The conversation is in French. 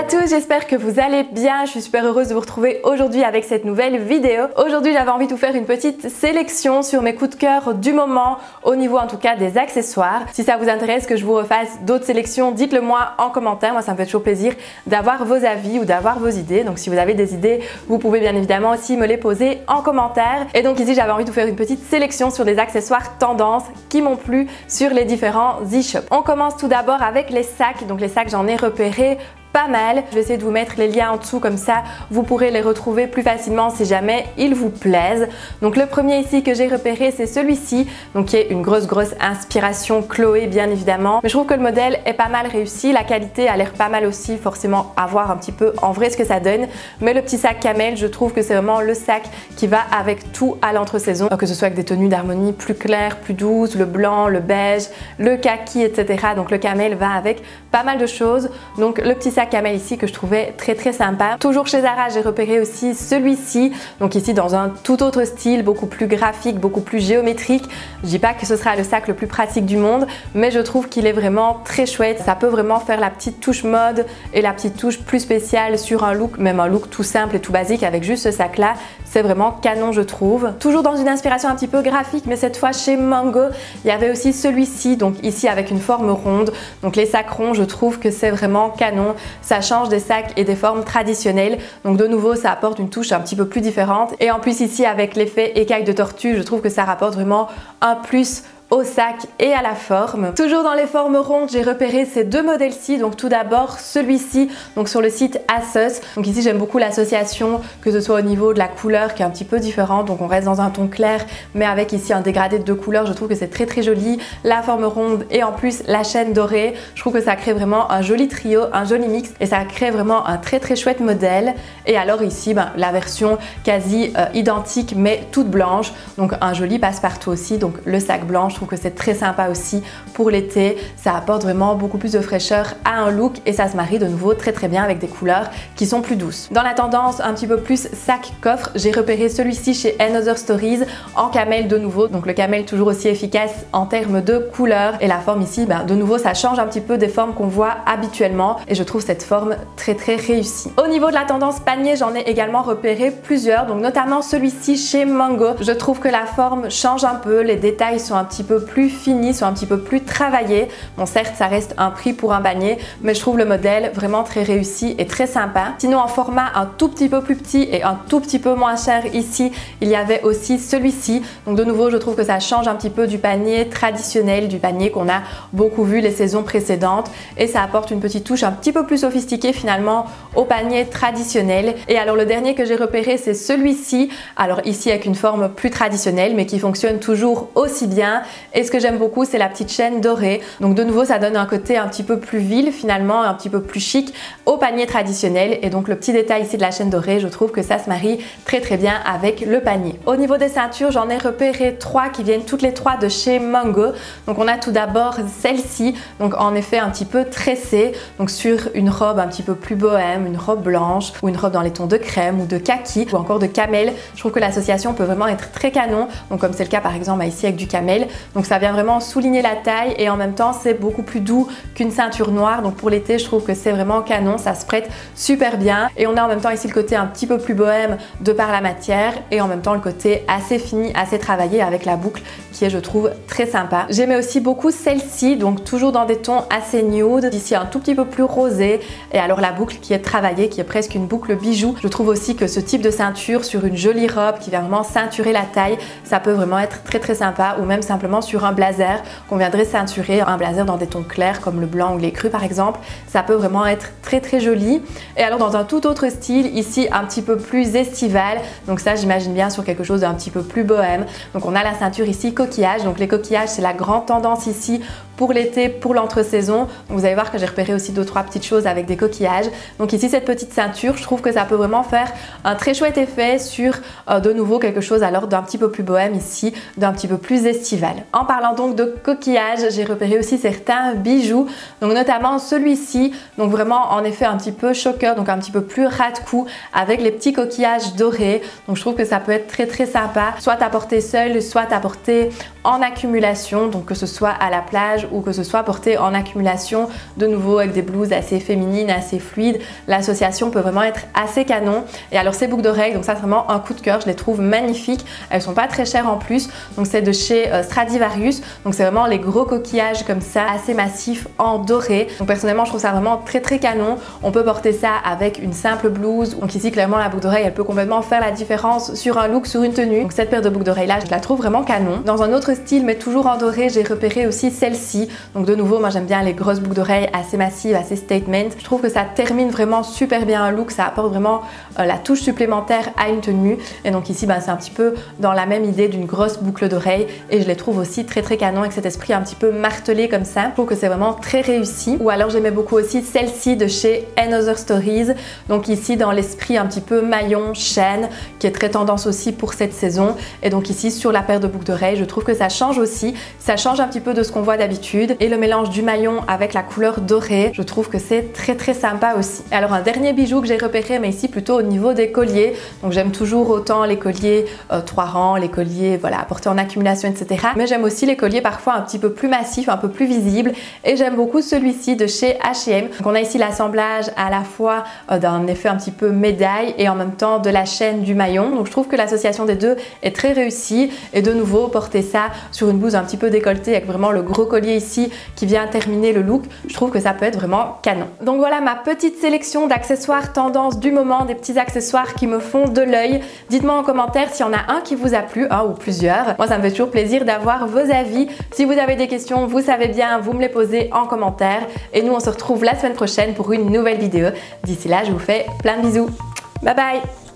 tous, j'espère que vous allez bien. Je suis super heureuse de vous retrouver aujourd'hui avec cette nouvelle vidéo. Aujourd'hui, j'avais envie de vous faire une petite sélection sur mes coups de cœur du moment, au niveau en tout cas des accessoires. Si ça vous intéresse que je vous refasse d'autres sélections, dites-le moi en commentaire. Moi, ça me fait toujours plaisir d'avoir vos avis ou d'avoir vos idées. Donc si vous avez des idées, vous pouvez bien évidemment aussi me les poser en commentaire. Et donc ici, j'avais envie de vous faire une petite sélection sur des accessoires tendance qui m'ont plu sur les différents e-shops. On commence tout d'abord avec les sacs. Donc les sacs, j'en ai repéré pas mal. Je vais essayer de vous mettre les liens en dessous, comme ça vous pourrez les retrouver plus facilement si jamais ils vous plaisent. Donc le premier ici que j'ai repéré, c'est celui-ci, donc qui est une grosse inspiration Chloé bien évidemment. Mais je trouve que le modèle est pas mal réussi, la qualité a l'air pas mal aussi, forcément à voir un petit peu en vrai ce que ça donne. Mais le petit sac camel, je trouve que c'est vraiment le sac qui va avec tout à l'entre-saison, que ce soit avec des tenues d'harmonie plus claires, plus douces, le blanc, le beige, le kaki, etc. Donc le camel va avec pas mal de choses. Donc le petit sac camel ici que je trouvais très sympa. Toujours chez Zara, j'ai repéré aussi celui-ci, donc ici dans un tout autre style, beaucoup plus graphique, beaucoup plus géométrique. Je dis pas que ce sera le sac le plus pratique du monde, mais je trouve qu'il est vraiment très chouette. Ça peut vraiment faire la petite touche mode et la petite touche plus spéciale sur un look, même un look tout simple et tout basique avec juste ce sac là. C'est vraiment canon je trouve. Toujours dans une inspiration un petit peu graphique, mais cette fois chez Mango, il y avait aussi celui-ci, donc ici avec une forme ronde. Donc les sacs ronds, je trouve que c'est vraiment canon. Ça change des sacs et des formes traditionnelles. Donc de nouveau, ça apporte une touche un petit peu plus différente. Et en plus ici, avec l'effet écaille de tortue, je trouve que ça rapporte vraiment un plus au sac et à la forme. Toujours dans les formes rondes, j'ai repéré ces deux modèles-ci. Donc tout d'abord celui-ci, donc sur le site ASOS. Donc ici j'aime beaucoup l'association, que ce soit au niveau de la couleur qui est un petit peu différente. Donc on reste dans un ton clair, mais avec ici un dégradé de deux couleurs. Je trouve que c'est très joli. La forme ronde et en plus la chaîne dorée. Je trouve que ça crée vraiment un joli trio, un joli mix et ça crée vraiment un très chouette modèle. Et alors ici, la version quasi identique mais toute blanche. Donc un joli passe-partout aussi. Donc le sac blanc, je trouve que c'est très sympa aussi pour l'été. Ça apporte vraiment beaucoup plus de fraîcheur à un look et ça se marie de nouveau très bien avec des couleurs qui sont plus douces. Dans la tendance un petit peu plus sac coffre, j'ai repéré celui-ci chez Another Stories en camel de nouveau. Donc le camel toujours aussi efficace en termes de couleur et la forme ici, de nouveau ça change un petit peu des formes qu'on voit habituellement et je trouve cette forme très réussie. Au niveau de la tendance panier, j'en ai également repéré plusieurs, donc notamment celui-ci chez Mango. Je trouve que la forme change un peu, les détails sont un petit peu plus finis, sont un petit peu plus travaillés. Bon certes ça reste un prix pour un panier, mais je trouve le modèle vraiment très réussi et très sympa. Sinon en format un tout petit peu plus petit et un tout petit peu moins cher ici, il y avait aussi celui-ci. Donc de nouveau je trouve que ça change un petit peu du panier traditionnel, du panier qu'on a beaucoup vu les saisons précédentes et ça apporte une petite touche un petit peu plus sophistiquée finalement au panier traditionnel. Et alors le dernier que j'ai repéré, c'est celui-ci. Alors ici avec une forme plus traditionnelle mais qui fonctionne toujours aussi bien. Et ce que j'aime beaucoup, c'est la petite chaîne dorée. Donc de nouveau, ça donne un côté un petit peu plus vil finalement, un petit peu plus chic au panier traditionnel. Et donc le petit détail ici de la chaîne dorée, je trouve que ça se marie très bien avec le panier. Au niveau des ceintures, j'en ai repéré trois qui viennent toutes les trois de chez Mango. Donc on a tout d'abord celle-ci, donc en effet un petit peu tressée, donc sur une robe un petit peu plus bohème, une robe blanche ou une robe dans les tons de crème ou de kaki ou encore de camel. Je trouve que l'association peut vraiment être très canon. Donc comme c'est le cas par exemple ici avec du camel. Donc ça vient vraiment souligner la taille et en même temps c'est beaucoup plus doux qu'une ceinture noire. Donc pour l'été je trouve que c'est vraiment canon, ça se prête super bien. Et on a en même temps ici le côté un petit peu plus bohème de par la matière et en même temps le côté assez fini, assez travaillé avec la boucle qui est je trouve très sympa. J'aimais aussi beaucoup celle-ci, donc toujours dans des tons assez nude, ici un tout petit peu plus rosé et alors la boucle qui est travaillée, qui est presque une boucle bijou. Je trouve aussi que ce type de ceinture sur une jolie robe qui vient vraiment ceinturer la taille, ça peut vraiment être très sympa ou même simplement sur un blazer qu'on viendrait ceinturer, un blazer dans des tons clairs comme le blanc ou les crus par exemple. Ça peut vraiment être très joli. Et alors dans un tout autre style, ici un petit peu plus estival, donc ça j'imagine bien sur quelque chose d'un petit peu plus bohème. Donc on a la ceinture ici coquillage, donc les coquillages c'est la grande tendance ici pour l'été, pour l'entre-saison. Vous allez voir que j'ai repéré aussi 2-3 petites choses avec des coquillages. Donc ici cette petite ceinture, je trouve que ça peut vraiment faire un très chouette effet sur de nouveau quelque chose alors d'un petit peu plus bohème ici, d'un petit peu plus estival. En parlant donc de coquillages, j'ai repéré aussi certains bijoux, donc notamment celui-ci, donc vraiment en effet un petit peu choker, donc un petit peu plus ras de cou avec les petits coquillages dorés. Donc je trouve que ça peut être très sympa, soit à porter seul, soit à porter en accumulation, donc que ce soit à la plage ou que ce soit porté en accumulation, de nouveau avec des blouses assez féminines, assez fluides, l'association peut vraiment être assez canon. Et alors ces boucles d'oreilles, donc ça c'est vraiment un coup de cœur, je les trouve magnifiques, elles sont pas très chères en plus, donc c'est de chez Stradivarius, donc c'est vraiment les gros coquillages comme ça, assez massifs en doré. Donc personnellement je trouve ça vraiment très canon. On peut porter ça avec une simple blouse, donc ici clairement la boucle d'oreille elle peut complètement faire la différence sur un look, sur une tenue. Donc cette paire de boucles d'oreilles là, je la trouve vraiment canon. Dans un autre style mais toujours en doré, j'ai repéré aussi celle-ci. Donc de nouveau, moi j'aime bien les grosses boucles d'oreilles assez massives, assez statement. Je trouve que ça termine vraiment super bien un look, ça apporte vraiment la touche supplémentaire à une tenue. Et donc ici c'est un petit peu dans la même idée d'une grosse boucle d'oreille et je les trouve aussi très canon avec cet esprit un petit peu martelé comme ça. Je trouve que c'est vraiment très réussi. Ou alors j'aimais beaucoup aussi celle-ci de chez Another Stories. Donc ici dans l'esprit un petit peu maillon, chaîne, qui est très tendance aussi pour cette saison. Et donc ici sur la paire de boucles d'oreilles, je trouve que ça change aussi. Ça change un petit peu de ce qu'on voit d'habitude. Et le mélange du maillon avec la couleur dorée, je trouve que c'est très sympa aussi. Et alors un dernier bijou que j'ai repéré, mais ici plutôt au niveau des colliers. Donc j'aime toujours autant les colliers 3 rangs, les colliers voilà, portés en accumulation, etc. Mais j'aime aussi les colliers parfois un petit peu plus massifs, un peu plus visibles. Et j'aime beaucoup celui-ci de chez H&M. Donc on a ici l'assemblage à la fois d'un effet un petit peu médaille et en même temps de la chaîne du maillon. Donc je trouve que l'association des deux est très réussie. Et de nouveau, porter ça sur une blouse un petit peu décolletée avec vraiment le gros collier ici qui vient terminer le look, je trouve que ça peut être vraiment canon. Donc voilà ma petite sélection d'accessoires tendance du moment, des petits accessoires qui me font de l'œil. Dites-moi en commentaire s'il y en a un qui vous a plu, un ou plusieurs. Moi ça me fait toujours plaisir d'avoir vos avis. Si vous avez des questions, vous savez bien, vous me les posez en commentaire. Et nous on se retrouve la semaine prochaine pour une nouvelle vidéo. D'ici là, je vous fais plein de bisous. Bye bye!